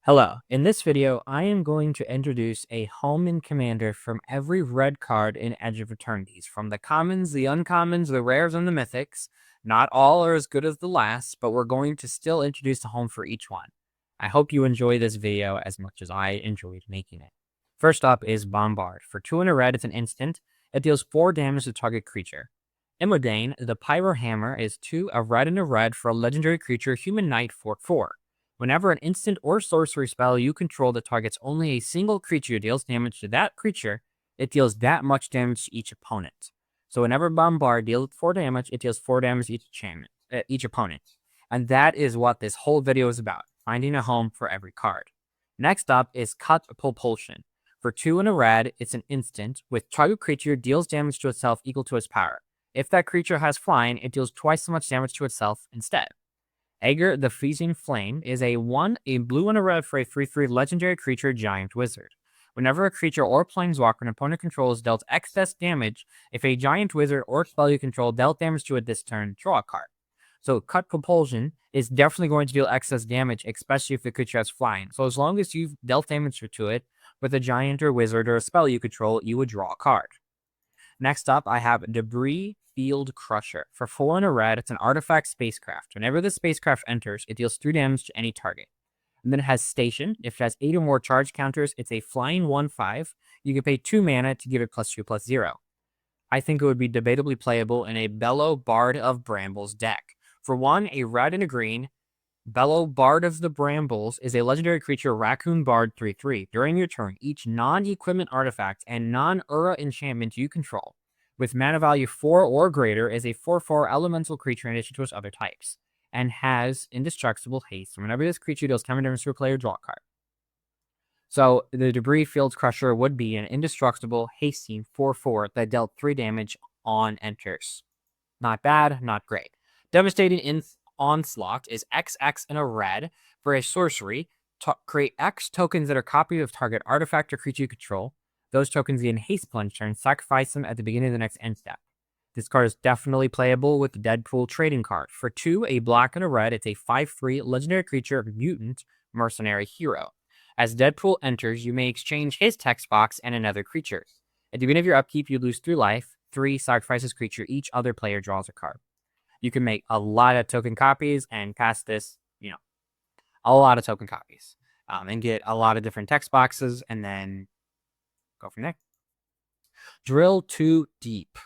Hello, in this video, I am going to introduce a home commander from every red card in Edge of Eternities, from the commons, the uncommons, the rares, and the mythics. Not all are as good as the last, but we're going to still introduce the home for each one. I hope you enjoy this video as much as I enjoyed making it. First up is Bombard. For 2 and a red, it's an instant. It deals 4 damage to target creature. Immodane, the Pyro Hammer, is 2, a red and a red for a legendary creature, Human Knight 4/4. Whenever an instant or sorcery spell you control that targets only a single creature deals damage to that creature, it deals that much damage to each opponent. So whenever Bombard deals 4 damage, it deals 4 damage to each opponent. And that is what this whole video is about, finding a home for every card. Next up is Cut Propulsion. For 2 and a red, it's an instant, with target creature deals damage to itself equal to its power. If that creature has flying, it deals twice so much damage to itself instead. Aegir the Freezing Flame is a blue and a red for a 3/3 legendary creature giant wizard. Whenever a creature or planeswalker an opponent controls dealt excess damage, if a giant wizard or spell you control dealt damage to it this turn, draw a card. So Cut Propulsion is definitely going to deal excess damage, especially if the creature has flying. So as long as you've dealt damage to it with a giant or wizard or a spell you control, you would draw a card. Next up, I have Debris Field Crusher. For 4 and a red, it's an artifact spacecraft. Whenever the spacecraft enters, it deals 3 damage to any target. And then it has Station. If it has 8 or more charge counters, it's a flying 1/5. You can pay 2 mana to give it +2/+0. I think it would be debatably playable in a Bellow Bard of Brambles deck. For 1, a red and a green, Bellow Bard of the Brambles is a legendary creature Raccoon Bard 3/3. During your turn, each non-equipment artifact and non-Ura enchantment you control with mana value 4 or greater is a 4/4 elemental creature in addition to its other types, and has indestructible haste. Whenever this creature deals 10 damage to a player, draw a card. So the Debris Field Crusher would be an indestructible hasting 4/4 that dealt 3 damage on enters. Not bad, not great. Devastating Onslaught is XX and a red for a sorcery. Create X tokens that are copies of target artifact or creature you control. Those tokens gain haste plunge turn. Sacrifice them at the beginning of the next end step. This card is definitely playable with the Deadpool trading card. For 2, a black and a red, it's a 5/3 legendary creature mutant mercenary hero. As Deadpool enters, you may exchange his text box and another creature. At the beginning of your upkeep, you lose 3 life. 3 sacrifices creature. Each other player draws a card. You can make a lot of token copies and cast this, a lot of token copies. And get a lot of different text boxes and then go from there. Drill Too Deep.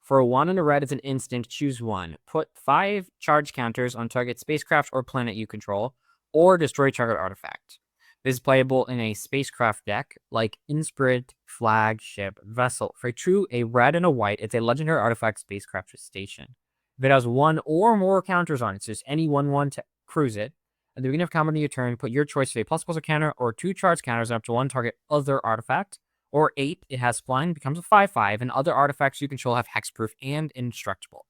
For 1 and a red, it's an instant. Choose 1. Put 5 charge counters on target spacecraft or planet you control, or destroy target artifact. This is playable in a spacecraft deck like Inspirit, Flagship, Vessel. For 2, a red and a white, it's a legendary artifact spacecraft station. If it has 1 or more counters on it, so just any 1/1 to cruise it, at the beginning of combat of your turn, put your choice of a ++ counter or 2 charge counters on up to 1 target other artifact. Or 8, it has flying, becomes a 5/5, and other artifacts you control have hexproof and indestructible.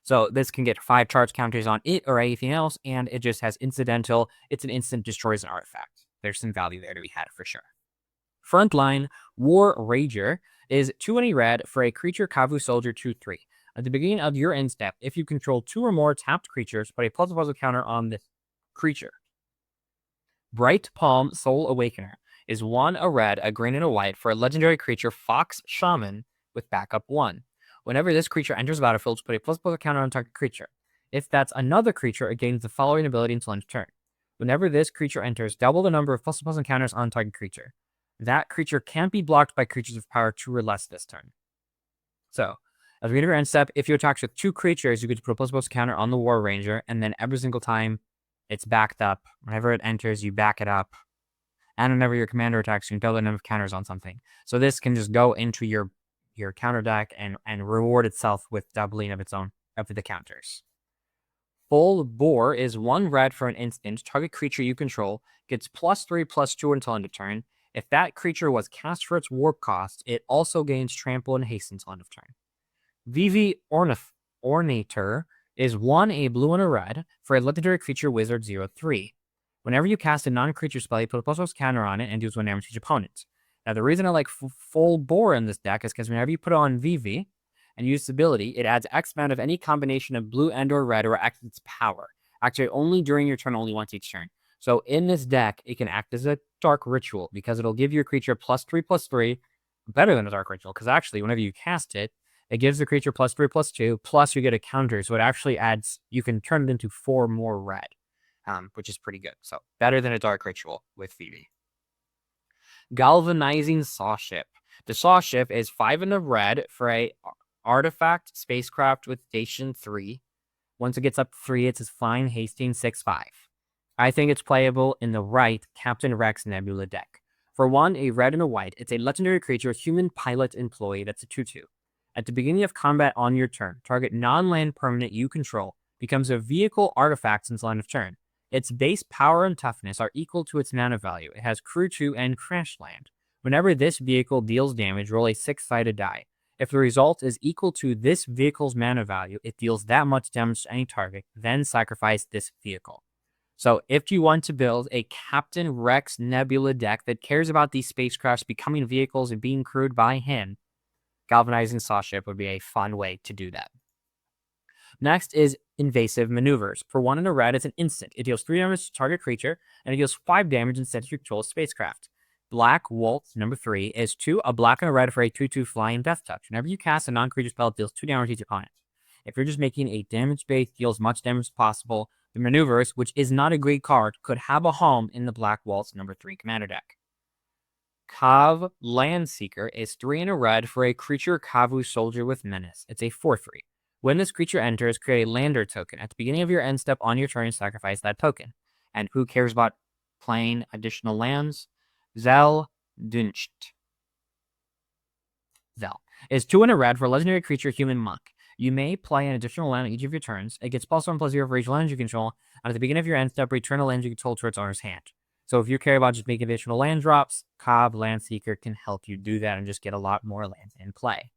So this can get 5 charge counters on it or anything else, and it just has incidental. It's an instant, destroys an artifact. There's some value there to be had for sure. Frontline War Rager is 2 and a red for a creature Kavu Soldier 2/3. At the beginning of your end step, if you control 2 or more tapped creatures, put a ++ counter on this creature. Bright Palm Soul Awakener is 1 a red, a green, and a white for a legendary creature Fox Shaman with backup 1. Whenever this creature enters the battlefield, put a ++ counter on target creature. If that's another creature, it gains the following ability until end turn. Whenever this creature enters, double the number of ++ encounters on target creature. That creature can't be blocked by creatures of power 2 or less this turn. So, at the beginning of your end step, if you attack with 2 creatures, you get to put a ++ counter on the War Ranger, and then every single time it's backed up. Whenever it enters, you back it up. And whenever your commander attacks, you can double the number of counters on something. So this can just go into your counter deck and reward itself with doubling of its own of the counters. Full Bore is 1 red for an instant. Target creature you control gets +3/+2 until end of turn. If that creature was cast for its warp cost, it also gains trample and haste until end of turn. Vivi Ornator is 1 a blue and a red for a legendary creature wizard 0/3. Whenever you cast a non-creature spell, you put a ++ counter on it and deals 1 damage to each opponent. Now, the reason I like Full Bore in this deck is because whenever you put it on Vivi and use this ability, it adds X amount of any combination of blue and or red or X its power. Actually, only during your turn, only once each turn. So in this deck, it can act as a dark ritual because it'll give your creature +3/+3, better than a dark ritual, because actually, whenever you cast it, it gives the creature +3/+2, plus you get a counter, so it actually adds, you can turn it into 4 more red, which is pretty good. So better than a dark ritual with Phoebe. Galvanizing Sawship. The Sawship is 5 in a red for a artifact spacecraft with station 3. Once it gets up to 3, it's a flying hasting 6/5. I think it's playable in the right Captain Rex Nebula deck. For 1, a red and a white, it's a legendary creature, human pilot employee, that's a 2/2. At the beginning of combat on your turn, target non-land permanent you control becomes a vehicle artifact since line of turn. Its base power and toughness are equal to its mana value. It has Crew 2 and Crash Land. Whenever this vehicle deals damage, roll a 6-sided die. If the result is equal to this vehicle's mana value, it deals that much damage to any target, then sacrifice this vehicle. So if you want to build a Captain Rex Nebula deck that cares about these spacecrafts becoming vehicles and being crewed by him, Galvanizing Sawship would be a fun way to do that. Next is Invasive Maneuvers. For 1 in a red, it's an instant. It deals 3 damage to target creature, and it deals 5 damage instead of your control spacecraft. Black Waltz, number 3, is 2, a black and a red for a 2/2 flying Death Touch. Whenever you cast a non-creature spell, it deals 2 damage to each opponent. If you're just making a damage base, deals much damage as possible, the Maneuvers, which is not a great card, could have a home in the Black Waltz number 3 commander deck. Kav Landseeker is 3 in a red for a creature Kavu soldier with menace. It's a 4/3. When this creature enters, create a lander token. At the beginning of your end step on your turn, sacrifice that token. And who cares about playing additional lands? Zel Duncht. Zel is 2 in a red for a legendary creature human monk. You may play an additional land on each of your turns. It gets +1/+0 for each land you control. And at the beginning of your end step, return a land you control to its owner's hand. So if you care about just making additional land drops, Kav Landseeker can help you do that and just get a lot more land in play.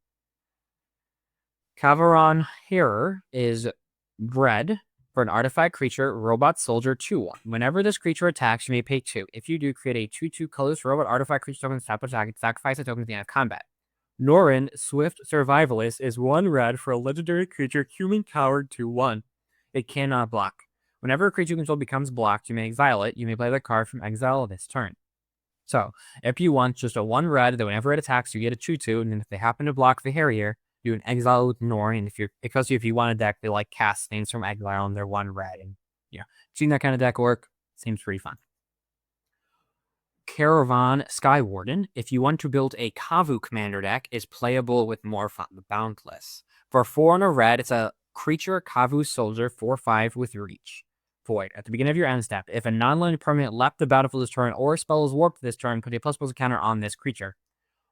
Kavaron Hearer is red for an artifact creature, robot soldier 2/1. Whenever this creature attacks, you may pay 2. If you do, create a 2/2 colorless robot artifact creature token, tap attack, and sacrifice a token at the end of combat. Norin, Swift Survivalist, is 1 red for a legendary creature, human coward 2/1. It cannot block. Whenever a creature you control becomes blocked, you may exile it. You may play the card from exile this turn. So, if you want just a 1 red, that whenever it attacks, you get a 2/2, and then if they happen to block the Harrier, do an exile with Norin, and if you want a deck, they like cast things from exile, and they're 1 red, and seeing that kind of deck work seems pretty fun. Caravan Skywarden, if you want to build a Kavu commander deck, is playable with Morophon, the Boundless. For 4 in a red, it's a creature Kavu soldier 4/5 with reach. Void. At the beginning of your end step, if a non-land permanent left the battlefield this turn or a spell is warped this turn, put a ++ counter on this creature.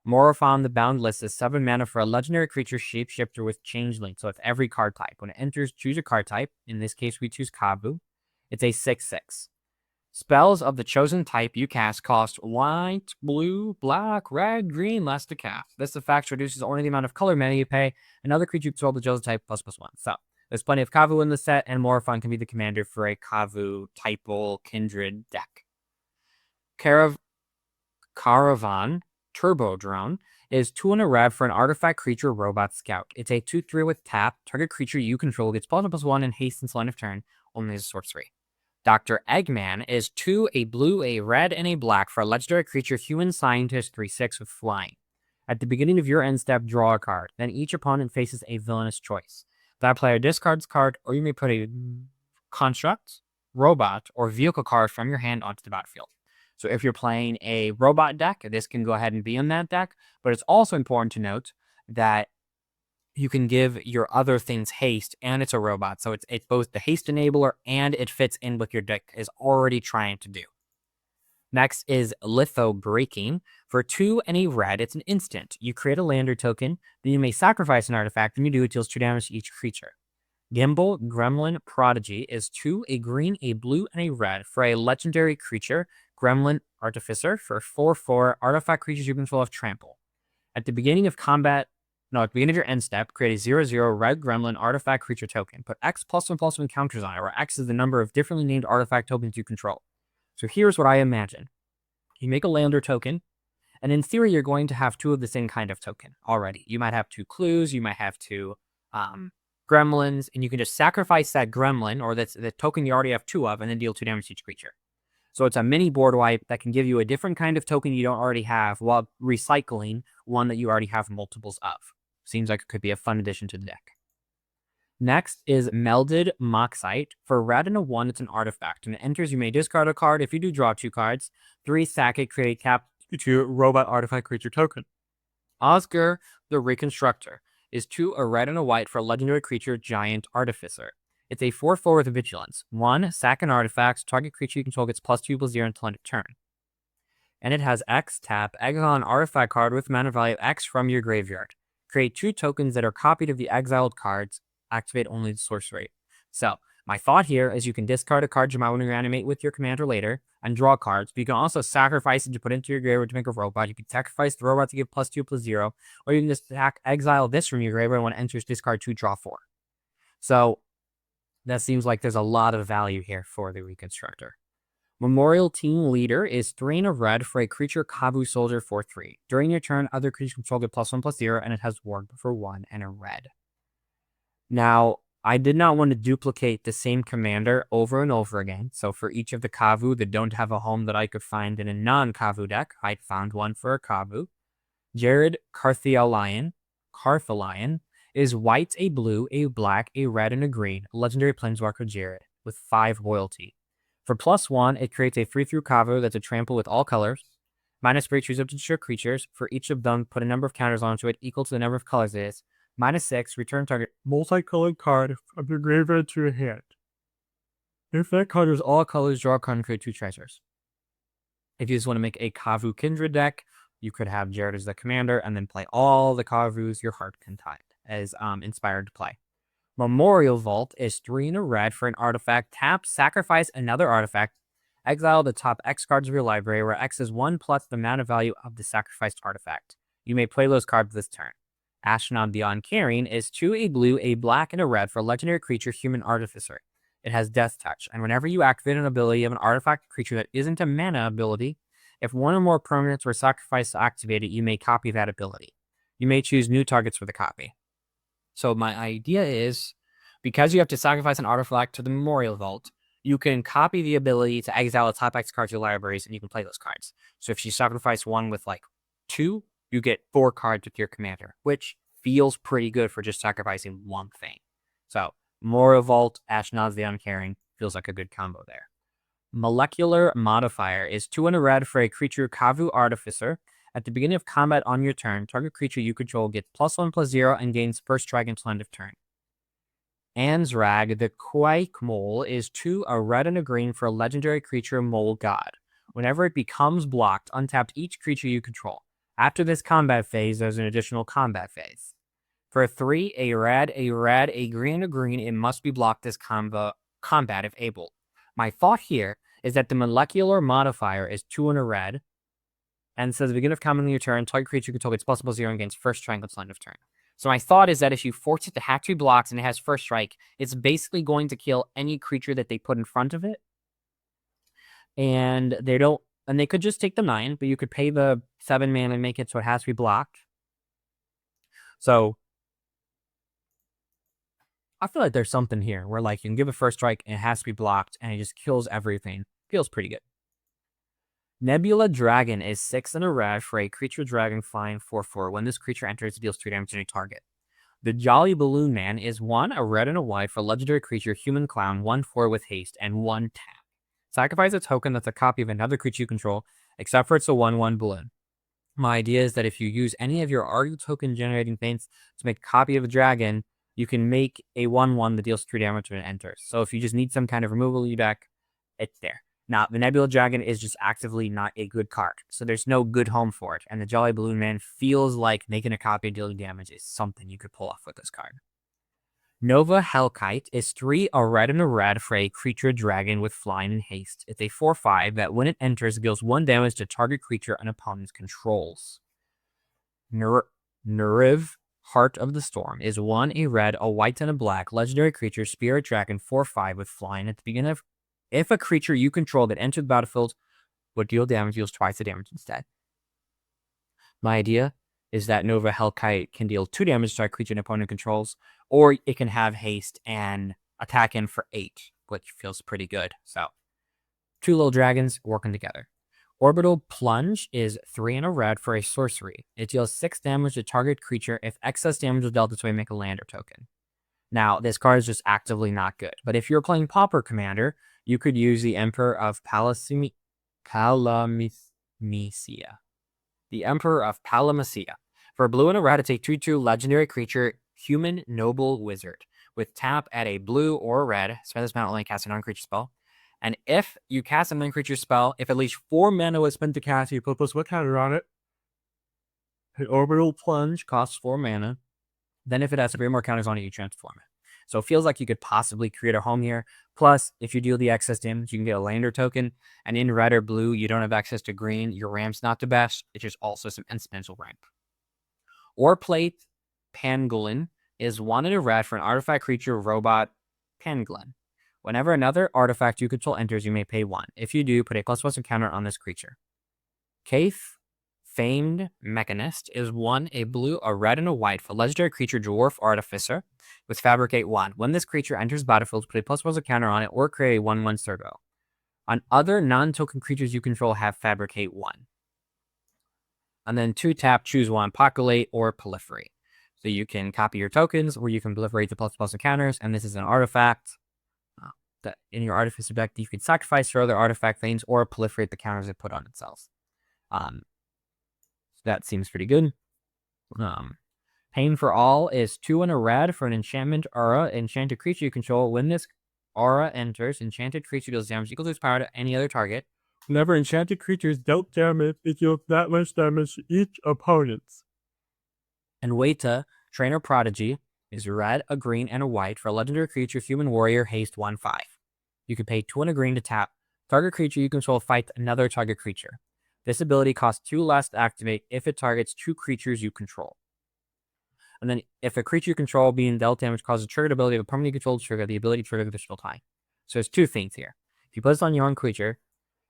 Morophon the Boundless is 7 mana for a legendary creature shapeshifter with changeling. So it's every card type. When it enters, choose a card type. In this case, we choose Kavu. It's a 6/6. Spells of the chosen type you cast cost white, blue, black, red, green, less to cast. This effect reduces only the amount of color mana you pay. Another creature you control the chosen type ++1. So there's plenty of Kavu in the set, and Morophon can be the commander for a Kavu typal kindred deck. Caravan Turbo Drone is 2 in a red for an artifact creature robot scout. It's a 2/3 with tap. Target creature you control gets +1/+1 and haste since line of turn, only as a sorcery. Dr. Eggman is 2, a blue, a red, and a black for a legendary creature human scientist 3/6 with flying. At the beginning of your end step, draw a card. Then each opponent faces a villainous choice. That player discards card, or you may put a construct, robot, or vehicle card from your hand onto the battlefield. So if you're playing a robot deck, this can go ahead and be in that deck, but it's also important to note that you can give your other things haste, and it's a robot. So it's both the haste enabler, and it fits in with your deck is already trying to do. Next is Litho Breaking. For 2 and a red, it's an instant. You create a lander token, then you may sacrifice an artifact, and you do it deals 2 damage to each creature. Gimbal Gremlin Prodigy is 2, a green, a blue, and a red for a legendary creature, Gremlin Artificer, for 4/4 artifact creatures you control of trample. At the beginning of your end step, create a 0/0 red gremlin artifact creature token. Put X +1/+1 counters on it, where X is the number of differently named artifact tokens you control. So here's what I imagine. You make a lander token, and in theory, you're going to have 2 of the same kind of token already. You might have 2 clues, you might have 2 gremlins, and you can just sacrifice that gremlin, or that's the token you already have 2 of, and then deal 2 damage to each creature. So it's a mini board wipe that can give you a different kind of token you don't already have while recycling one that you already have multiples of. Seems like it could be a fun addition to the deck. Next is Melded Moxite. For red and a 1, it's an artifact. When it enters, you may discard a card. If you do, draw 2 cards. 3, sack it, create cap 2 robot artifact creature token. Oscar the Reconstructor is 2, a red and a white for a legendary creature, Giant Artificer. It's a 4/4 with vigilance. 1, sack an artifact. Target creature you control gets +2/+0 until end of turn. And it has X, tap, exile an artifact card with mana value X from your graveyard. Create 2 tokens that are copied of the exiled cards. Activate only the sorcery. So, my thought here is you can discard a card you might want to reanimate with your commander later and draw cards, but you can also sacrifice it to put into your graveyard to make a robot. You can sacrifice the robot to give +2/+0, or you can just exile this from your graveyard and when it enters, discard 2, draw 4. So, that seems like there's a lot of value here for the Reconstructor. Memorial Team Leader is 3 in a red for a creature Kavu Soldier 4/3. During your turn, other creatures control get +1/+0, and it has Ward for 1 and a red. Now, I did not want to duplicate the same commander over and over again, so for each of the Kavu that don't have a home that I could find in a non-Kavu deck, I found one for a Kavu. Jared Carthalion is white, a blue, a black, a red, and a green, legendary planeswalker Jared, with 5 loyalty. For +1, it creates a 3/3 Kavu that's a trample with all colors. Minus for each up to destroy creatures. For each of them, put a number of counters onto it equal to the number of colors it is. -6, return target multicolored card from your graveyard to your hand. If that card is all colors, draw a card and create 2 treasures. If you just want to make a Kavu Kindred deck, you could have Jared as the commander and then play all the Kavus your heart contained as inspired to play. Memorial Vault is 3 in a red for an artifact. Tap, sacrifice another artifact. Exile the top X cards of your library, where X is 1 plus the mana value of the sacrificed artifact. You may play those cards this turn. Ashnod the Uncaring is 2, a blue, a black, and a red for a legendary creature, Human Artificer. It has Death Touch, and whenever you activate an ability of an artifact creature that isn't a mana ability, if one or more permanents were sacrificed to activate it, you may copy that ability. You may choose new targets for the copy. So my idea is, because you have to sacrifice an artifact to the Memorial Vault, you can copy the ability to exile the top X cards to your libraries, and you can play those cards. So if you sacrifice one with like 2, you get 4 cards with your commander, which feels pretty good for just sacrificing one thing. So Memorial Vault, Ashnod's the Uncaring, feels like a good combo there. Molecular Modifier is 2 in a red for a creature Kavu Artificer. At the beginning of combat on your turn, target creature you control gets +1/+0 and gains first strike until end of turn. Ansrag the Quake Mole is 2, a red and a green for a legendary creature Mole God. Whenever it becomes blocked, untap each creature you control. After this combat phase, there's an additional combat phase. For 3, a red, a green, it must be blocked as combat if able. My thought here is that the Molecular Modifier is 2 in a red, and says at the beginning of combat on your turn, target creature you control gets +1/+0 and gains first strike until end of turn. So my thought is that if you force it to have to be blocked and it has first strike, it's basically going to kill any creature that they put in front of it. And they could just take the 9, but you could pay the 7 mana and make it so it has to be blocked. So I feel like there's something here where like you can give a first strike and it has to be blocked and it just kills everything. Feels pretty good. Nebula Dragon is 6 in a red for a creature dragon flying 4/4. When this creature enters, it deals 3 damage to any target. The Jolly Balloon Man is 1, a red and a white for a legendary creature, Human Clown, 1/4 with haste, and 1 tap. Sacrifice a token that's a copy of another creature you control, except for it's a 1/1 balloon. My idea is that if you use any of your already token generating things to make a copy of a dragon, you can make a 1/1 that deals 3 damage when it enters. So if you just need some kind of removal deck, it's there. Now, the Nebula Dragon is just actively not a good card, so there's no good home for it, and the Jolly Balloon Man feels like making a copy and dealing damage is something you could pull off with this card. Nova Hellkite is 3, a red and a red for a creature dragon with flying and haste. It's a 4/5 that when it enters, deals 1 damage to target creature an opponent controls. Nuriv, Heart of the Storm, is 1, a red, a white, and a black, legendary creature, spirit dragon, 4/5 with flying. At the beginning of if a creature you control that entered the battlefield would deal damage, deals twice the damage instead. My idea is that Nova Hellkite can deal 2 damage to a creature an opponent controls, or it can have haste and attack in for 8, which feels pretty good. So 2 little dragons working together. Orbital Plunge is 3 and a red for a sorcery. It deals 6 damage to target creature. If excess damage is dealt this way, make a land or token. Now, this card is just actively not good. But if you're playing Pauper Commander, you could use the Emperor of Palamisia. The Emperor of Palamisia. For a blue and a red, it's a 2/2 legendary creature, human noble wizard. With tap, add a blue or a red. Spend this mana only cast a non-creature spell. And if you cast a non-creature spell, if at least 4 mana was spent to cast, you put +1 counter on it. An Orbital Plunge costs 4 mana. Then if it has 3 more counters on it, you transform it. So it feels like you could possibly create a home here. Plus, if you deal the excess damage, you can get a lander token. And in red or blue, you don't have access to green. Your ramp's not the best. It's just also some exponential ramp. Or Plate Pangolin is 1 and a red for an artifact creature robot Pangolin. Whenever another artifact you control enters, you may pay 1. If you do, put a +1 counter on this creature. Kaith Famed Mechanist is 1, a blue, a red, and a white for legendary creature Dwarf Artificer with Fabricate 1. When this creature enters battlefield, put a +1 counter on it or create a 1/1 Servo. On other non-token creatures you control have Fabricate 1. And then 2 tap, choose 1, Populate or Proliferate. So you can copy your tokens or you can proliferate the +1 counters, and this is an artifact that in your Artificer deck you can sacrifice for other artifact things or proliferate the counters it put on itself. That seems pretty good. Pain for All is 2 and a red for an enchantment aura. Enchanted creature you control. When this aura enters, enchanted creature deals damage equal to its power to any other target. Whenever enchanted creature is dealt damage, it deals that much damage to each opponent. And Weta, Trainer Prodigy, is red, a green, and a white for a legendary creature, human warrior, haste 1/5. You can pay 2 and a green to tap. Target creature you control fight another target creature. This ability costs 2 less to activate if it targets 2 creatures you control. And then if a creature you control being dealt damage causes a triggered ability of a permanently controlled trigger, the ability triggers additional time. So there's 2 things here. If you put this on your own creature,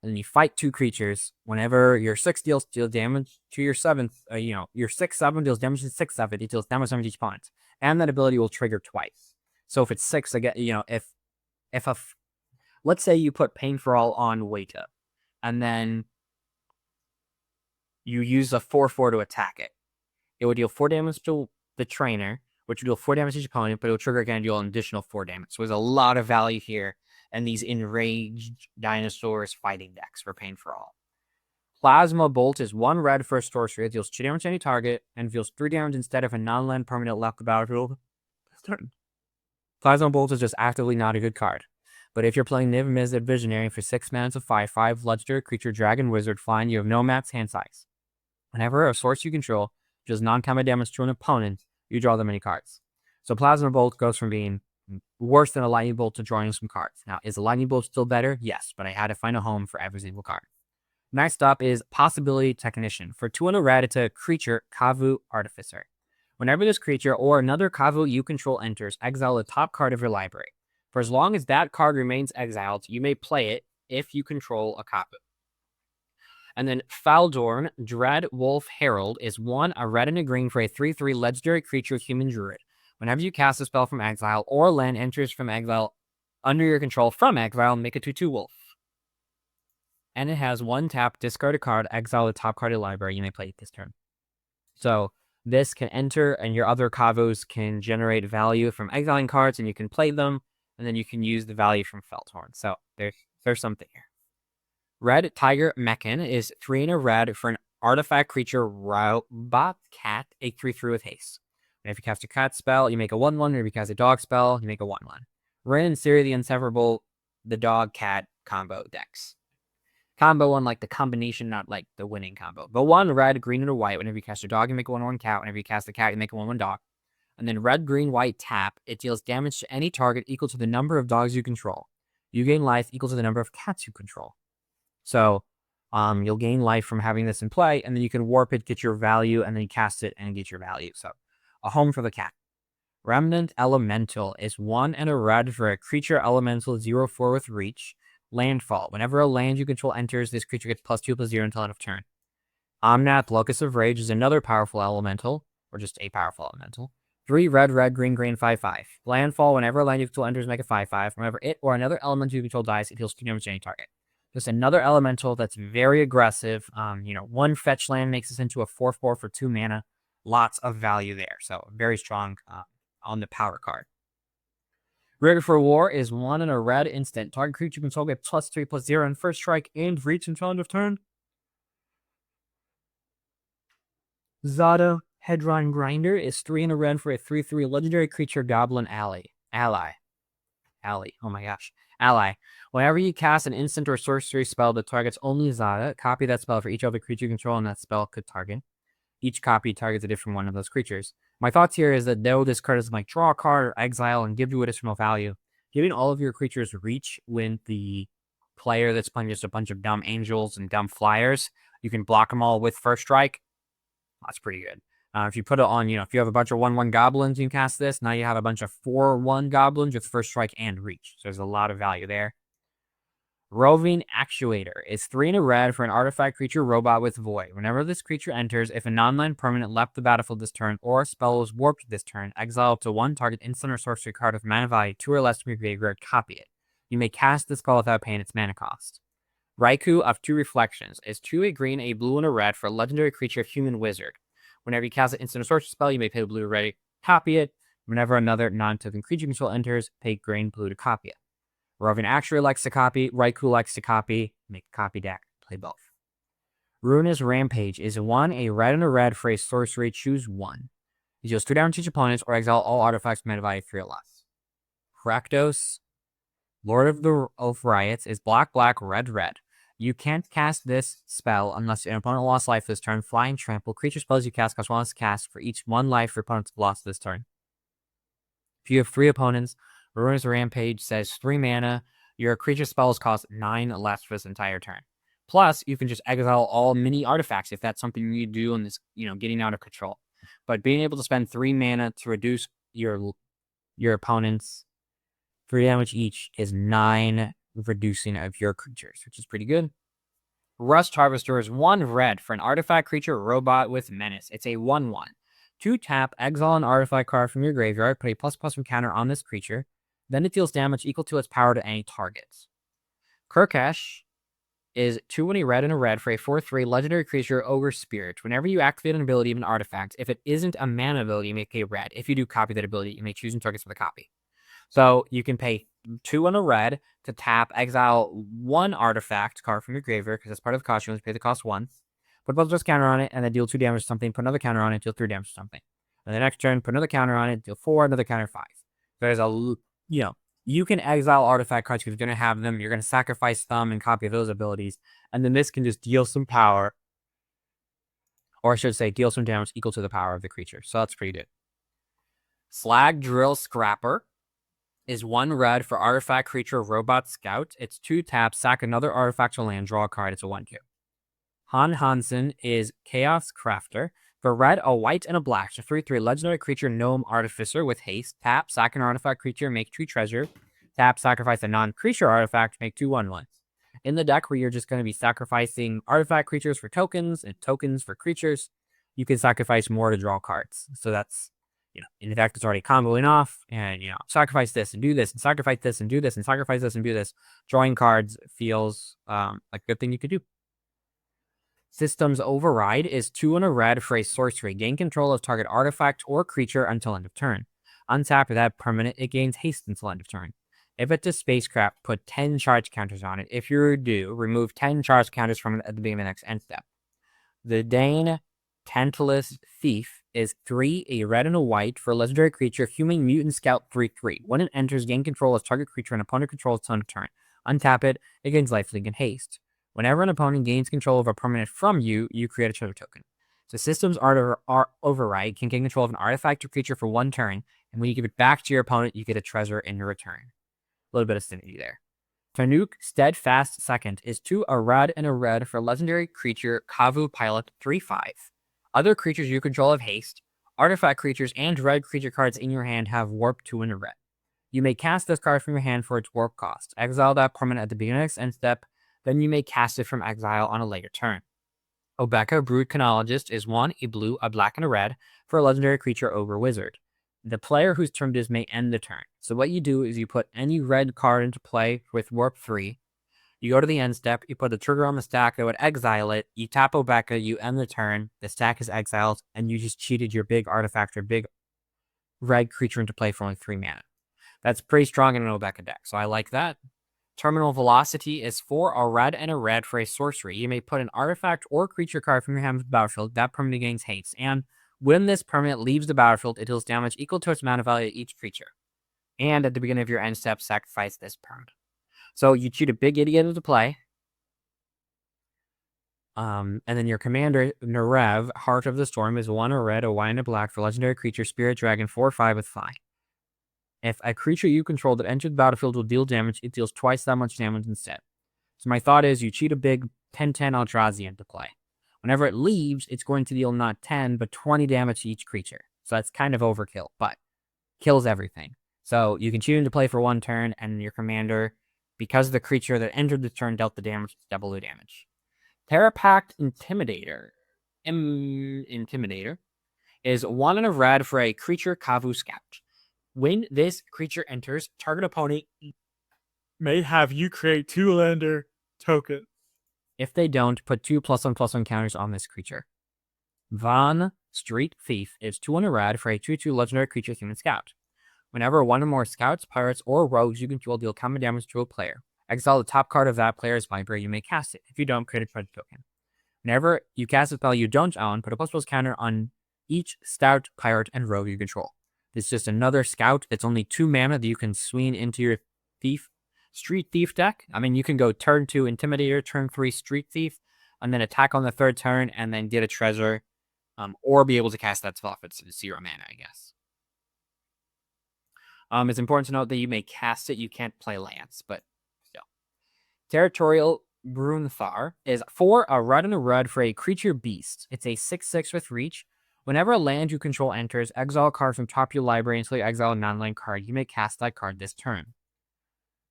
and then you fight 2 creatures, whenever your 6 deals damage to your 7th, your 6/7 deals damage to 6/7, it deals damage to each opponent. And that ability will trigger twice. So if it's 6, again, let's say you put Pain for All on Weta, and then you use a 4/4 to attack it. It would deal 4 damage to the trainer, which would deal 4 damage to each opponent, but it will trigger again and deal an additional 4 damage. So there's a lot of value here, and these enraged dinosaurs fighting decks for Pain for All. Plasma Bolt is 1 red for a sorcery. It deals 2 damage to any target and deals 3 damage instead of a non-land permanent left the battlefield. Plasma Bolt is just actively not a good card. But if you're playing Niv-Mizzet Visionary for 6 mana of 5/5 legendary creature Dragon Wizard flying, you have no max hand size. Whenever a source you control does non-combat damage to an opponent, you draw them many cards. So Plasma Bolt goes from being worse than a Lightning Bolt to drawing some cards. Now, is a Lightning Bolt still better? Yes, but I had to find a home for every single card. Next up is Possibility Technician. For 2 and a red, it's a creature, Kavu Artificer. Whenever this creature or another Kavu you control enters, exile the top card of your library. For as long as that card remains exiled, you may play it if you control a Kavu. And then Faldorn, Dread Wolf Herald, is 1, a red and a green for a 3/3 legendary creature human druid. Whenever you cast a spell from exile or land enters from exile under your control from exile, make a 2/2 wolf. And it has 1 tap, discard a card, exile the top card of the library. You may play it this turn. So this can enter, and your other Kavus can generate value from exiling cards, and you can play them, and then you can use the value from Felthorn. So there's something here. Red Tiger Mechan is 3 and a red for an artifact creature Robot Cat, a 3/3 with haste. And if you cast a cat spell, you make a 1/1, or if you cast a dog spell, you make a 1/1. Ren and Siri the Inseparable, the dog-cat combo decks. Combo one like the combination, not like the winning combo. But 1 red, green, and a white. Whenever you cast a dog, you make a 1/1 cat. Whenever you cast a cat, you make a 1/1 dog. And then red, green, white, tap. It deals damage to any target equal to the number of dogs you control. You gain life equal to the number of cats you control. So you'll gain life from having this in play, and then you can warp it, get your value, and then you cast it and get your value. So a home for the cat. Remnant Elemental is 1 and a red for a creature elemental 0/4 with reach. Landfall. Whenever a land you control enters, this creature gets +2/+0 until end of turn. Omnath, Locus of Rage, is another powerful elemental, or just a powerful elemental. 3 red, red, green, green, 5/5. Landfall. Whenever a land you control enters, make a 5/5. Whenever it or another element you control dies, it deals 2 damage to any target. Just another elemental that's very aggressive. One fetch land makes this into a 4/4 for 2 mana. Lots of value there. So very strong on the power card. Ready for War is 1 and a red instant. Target creature you control get +3/+0 on first strike and reach until end of turn. Zada Hedron Grinder is 3 and a red for a 3/3 legendary creature goblin ally. Oh my gosh. Ally. Whenever you cast an instant or sorcery spell that targets only Zada, copy that spell for each other creature you control and that spell could target. Each copy targets a different one of those creatures. My thoughts here is that though this card is like draw a card or exile and give you additional value, giving all of your creatures reach when the player that's playing just a bunch of dumb angels and dumb flyers, you can block them all with first strike. That's pretty good. If you put it on, if you have a bunch of 1/1 goblins, you can cast this. Now you have a bunch of 4/1 goblins with first strike and reach. So there's a lot of value there. Roving Actuator is 3 and a red for an artifact creature robot with void. Whenever this creature enters, if a non-land permanent left the battlefield this turn or a spell is warped this turn, exile up to 1 target instant or sorcery card with mana value 2 or less from your graveyard, copy it. You may cast the spell without paying its mana cost. Raikou of 2 Reflections is 2 a green, a blue, and a red for a legendary creature human wizard. Whenever you cast an instant or sorcery spell, you may pay the blue or red, copy it. Whenever another non-token creature control enters, pay green, blue to copy it. Roving Actuator likes to copy, Raikou likes to copy, make a copy deck, play both. Ruinous Rampage is 1 a red and a red for a sorcery, choose 1. You deals 2 damage to each opponents or exile all artifacts mana value 3 or less. Rakdos, Lord of Riots is black, red, red. You can't cast this spell unless an opponent lost life this turn. Flying Trample. Creature spells you cast cost 1 less cast for each 1 life your opponents have lost this turn. If you have 3 opponents, Ruinous Rampage says 3 mana. Your creature spells cost 9 less for this entire turn. Plus, you can just exile all mini artifacts if that's something you do in this, getting out of control. But being able to spend 3 mana to reduce your opponent's 3 damage each is 9 reducing of your creatures, which is pretty good. Rust Harvester is 1 red for an artifact creature robot with menace. It's a 1/1. 2 tap, exile an artifact card from your graveyard, put a ++1 counter on this creature. Then it deals damage equal to its power to any targets. Kurkesh is 2 and a red for a 4/3 legendary creature Ogre Spirit. Whenever you activate an ability of an artifact, if it isn't a mana ability, you make a red. If you do copy that ability, you may choose and targets with a copy. So you can pay 2 and a red to tap, exile 1 artifact card from your graveyard, because that's part of the cost. You only pay the cost once. Put a ++ counter on it, and then deal 2 damage to something. Put another counter on it, deal 3 damage to something. And the next turn, put another counter on it, deal 4, another counter 5. There's you can exile artifact cards because you're going to have them. You're going to sacrifice them and copy those abilities. And then this can just deal some power. Or I should say, deal some damage equal to the power of the creature. So that's pretty good. Slag Drill Scrapper is 1 red for artifact creature robot scout. It's 2 taps, sack another artifact to land, draw a card. It's a 1/2. Han Hansen is Chaos Crafter. For red, a white, and a black. So 3/3 legendary creature gnome artificer with haste. Tap, sack an artifact creature, make 2 treasure. Tap, sacrifice a non-creature artifact, make 2 1/1s. In the deck where you're just going to be sacrificing artifact creatures for tokens and tokens for creatures, you can sacrifice more to draw cards. So that's, in the deck that's already comboing off, and, sacrifice this and do this, and sacrifice this and do this, and sacrifice this and do this. Drawing cards feels like a good thing you could do. System's Override is 2 and a red for a sorcery. Gain control of target artifact or creature until end of turn. Untap that permanent, it gains haste until end of turn. If it's a spacecraft, put 10 charge counters on it. If you do, remove 10 charge counters from it at the beginning of the next end step. The Dane Tantalus Thief is 3, a red and a white for a legendary creature, human mutant scout 3/3. When it enters, gain control of target creature and opponent controls until end of turn. Untap it, it gains lifelink and haste. Whenever an opponent gains control of a permanent from you, you create a treasure token. So System's Override can gain control of an artifact or creature for 1 turn, and when you give it back to your opponent, you get a treasure in your return. A little bit of synergy there. Tanuk Steadfast Second is 2 a red and a red for legendary creature Kavu Pilot 3/5. Other creatures you control have haste. Artifact creatures and red creature cards in your hand have warp 2 and a red. You may cast this card from your hand for its warp cost. Exile that permanent at the beginning of the next end step. Then you may cast it from exile on a later turn. Obeka Brood Chronologist is 1, a blue, a black, and a red for a legendary creature Ogre Wizard. The player whose turn it is may end the turn. So what you do is you put any red card into play with Warp 3. You go to the end step, you put the trigger on the stack, it would exile it, you tap Obeka, you end the turn, the stack is exiled, and you just cheated your big artifact or big red creature into play for only 3 mana. That's pretty strong in an Obeka deck, so I like that. Terminal Velocity is 4 a red and a red for a sorcery. You may put an artifact or creature card from your hand to the battlefield. That permanent gains haste, and when this permanent leaves the battlefield, it deals damage equal to its mana value to each creature. And at the beginning of your end step, sacrifice this permanent. So you cheat a big idiot into play. And then your commander, Narev, Heart of the Storm, is 1 a red, a white, and a black for legendary creature, Spirit Dragon, 4/5 with fly. If a creature you control that enters the battlefield will deal damage, it deals twice that much damage instead. So my thought is you cheat a big 10/10 Eldrazi into play. Whenever it leaves, it's going to deal not 10, but 20 damage to each creature. So that's kind of overkill, but kills everything. So you can cheat into play for 1 turn, and your commander, because the creature that entered the turn dealt the damage, it's double the damage. Terrapact Intimidator. Intimidator is 1 and a red for a creature Kavu Scout. When this creature enters, target opponent may have you create 2 lander tokens. If they don't, put 2 +1/+1 counters on this creature. Von Street Thief is 2 and a red for a 2/2 legendary creature human scout. Whenever 1 or more scouts, pirates, or rogues you control deal combat damage to a player, exile the top card of that player's library, you may cast it. If you don't, create a treasure token. Whenever you cast a spell you don't own, put a ++ counter on each scout, pirate, and rogue you control. It's just another scout that's only 2 mana that you can swing into your Street Thief deck. I mean, you can go turn 2 Intimidator, turn 3 Street Thief, and then attack on the 3rd turn, and then get a treasure, or be able to cast that spell if it's 0 mana, I guess. It's important to note that you may cast it, you can't play lands, but still. Territorial Brunthar is 4 a red and a red for a creature beast. It's a 6/6 with reach. Whenever a land you control enters, exile a card from top of your library until you exile a non-land card. You may cast that card this turn.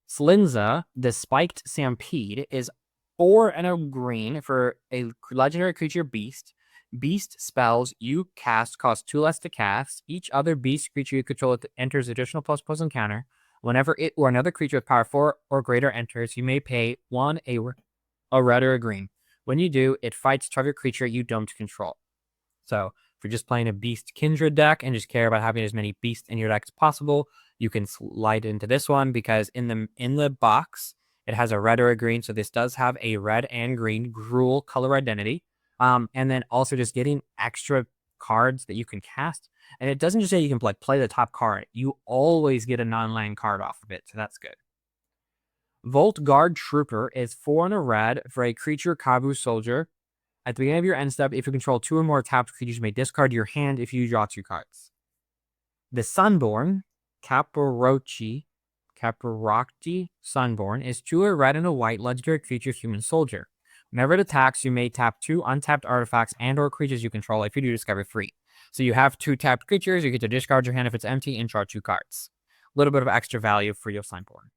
Slinza, the Spiked Stampede, is 4 and a green for a legendary creature beast. Beast spells you cast cost 2 less to cast. Each other beast creature you control enters additional ++ encounter. Whenever it or another creature with power 4 or greater enters, you may pay 1 a red or a green. When you do, it fights target creature you don't control. So if you're just playing a beast kindred deck and just care about having as many beasts in your deck as possible, you can slide into this one because in the box it has a red or a green. So this does have a red and green Gruul color identity. And then also just getting extra cards that you can cast. And it doesn't just say you can play the top card. You always get a non-land card off of it, so that's good. Volt Guard Trooper is 4 and a red for a creature Kavu Soldier. At the beginning of your end step, if you control 2 or more tapped creatures, you may discard your hand if you draw 2 cards. The Sunborn, Caparocchi Sunborn, is 2 a red and a white legendary creature human soldier. Whenever it attacks, you may tap 2 untapped artifacts and or creatures you control. If you do, discover 3. So you have 2 tapped creatures, you get to discard your hand if it's empty and draw 2 cards. A little bit of extra value for your Sunborn.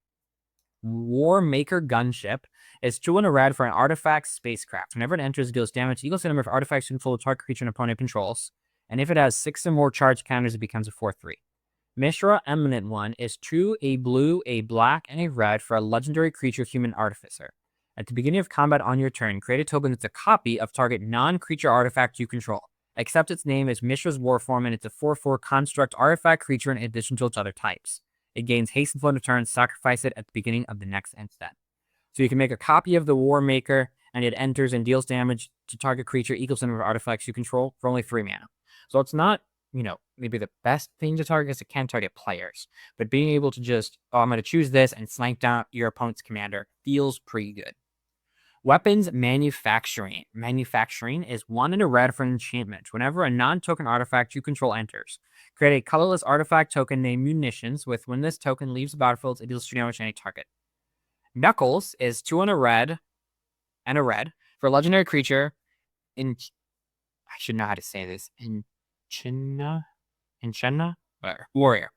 Warmaker Gunship is 2 and a red for an artifact Spacecraft. Whenever it enters, it deals damage equals to the number of artifacts you control target creature an opponent controls. And if it has 6 or more charge counters, it becomes a 4/3. Mishra Eminent One is 2 a blue, a black, and a red for a legendary creature human artificer. At the beginning of combat on your turn, create a token that's a copy of target non-creature artifact you control. Except its name is Mishra's Warform, and it's a 4/4 construct artifact creature in addition to its other types. It gains haste and flow to turn, sacrifice it at the beginning of the next end step. So you can make a copy of the Warmaker, and it enters and deals damage to target creature equals the number of artifacts you control for only 3 mana. So it's not, maybe the best thing to target because it can target players. But being able to just, I'm going to choose this and snipe down your opponent's commander feels pretty good. Weapons Manufacturing. Manufacturing is 1 and a red for an enchantment. Whenever a non-token artifact you control enters, create a colorless artifact token named Munitions. When this token leaves the battlefield, it deals 2 damage to any target. Knuckles is 2 and a red for a legendary creature. I should know how to say this. Enchenna? Warrior.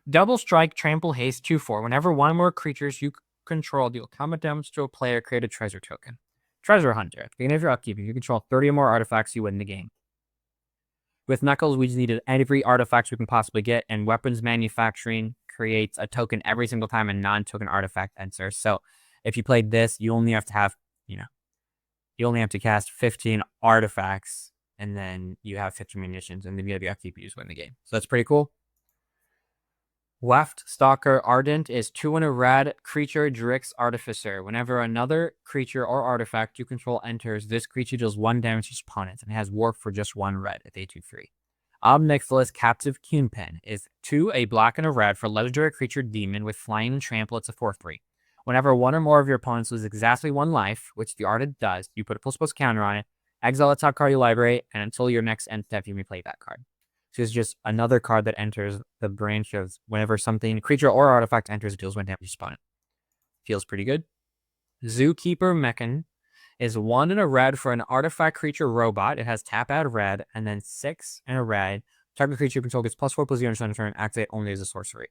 Double strike, trample, haste, 2/4. Whenever 1 or more creatures you control deal combat damage to a player, create a treasure token. Treasure Hunter. At the beginning of your upkeep, if you control 30 or more artifacts, you win the game. With Knuckles, we just needed every artifact we can possibly get, and Weapons Manufacturing creates a token every single time a non-token artifact enters. So If you played this, you only have to have, you only have to cast 15 artifacts, and then you have 15 munitions, and then you have your FTPs win the game. So that's pretty cool. Left Stalker Ardent is 2 in a red creature Drix Artificer. Whenever another creature or artifact you control enters, this creature deals 1 damage to its opponent and has warp for just 1 red at 8/2/3. Nixilis Captive Kingpin is 2 a black and a red for legendary creature demon with flying and trample. It's a 4/3. Whenever one or more of your opponents lose exactly 1 life, which the Ardent does, you put a ++ counter on it, exile a top card you library, and until your next end step, you may play that card. So it's just another card that enters the branch of whenever something, creature or artifact enters, it deals 1 damage to opponent. Feels pretty good. Zookeeper Mechan is 1 in a red for an artifact creature robot. It has tap add red, and then 6 in a red. Target creature you control gets +4/+0 on turn, activate only as a sorcery.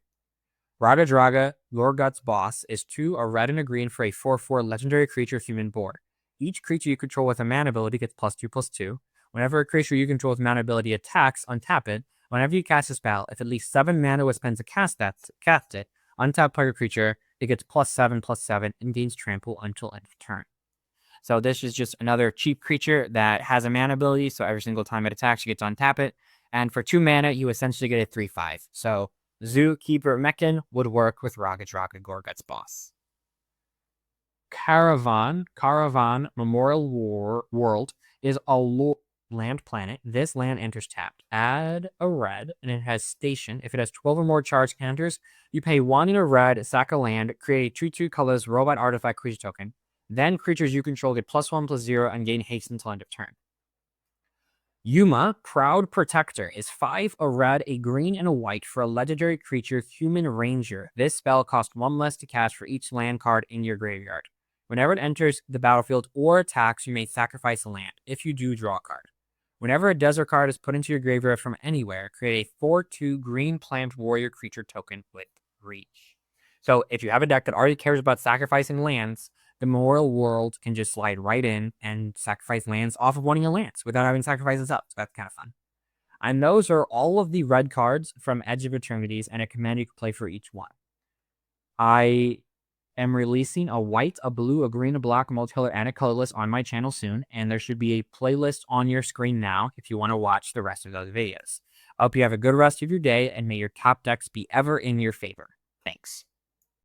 Raga Draga, Gorgut's Boss, is 2 a red and a green for a 4/4 legendary creature human board. Each creature you control with a mana ability gets +2/+2. Whenever a creature you control with mana ability attacks, untap it. Whenever you cast a spell, if at least 7 mana was spent to cast it, untap target creature, it gets +7/+7 and gains trample until end of turn. So this is just another cheap creature that has a mana ability, so every single time it attacks, you get to untap it. And for 2 mana, you essentially get a 3/5. So Zookeeper Mechan would work with Raga Draga Gorgut's Boss. Caravan Memorial World is a land planet. This land enters tapped. Add a red, and it has station. If it has 12 or more charge counters, you pay 1 in a red, sack a land, create a 2/2 colors robot artifact creature token. Then creatures you control get +1/+0 and gain haste until end of turn. Yuma, Proud Protector, is 5 a red, a green, and a white for a legendary creature, Human Ranger. This spell costs 1 less to cast for each land card in your graveyard. Whenever it enters the battlefield or attacks, you may sacrifice a land. If you do, draw a card. Whenever a desert card is put into your graveyard from anywhere, create a 4/2 green plant warrior creature token with reach. So if you have a deck that already cares about sacrificing lands, the Memorial World can just slide right in and sacrifice lands off of one of your lands without having sacrifices up. So that's kind of fun. And those are all of the red cards from Edge of Eternities and a command you can play for each one. I am releasing a white, a blue, a green, a black, multicolor, and a colorless on my channel soon, and there should be a playlist on your screen now if you want to watch the rest of those videos. I hope you have a good rest of your day, and may your top decks be ever in your favor. Thanks.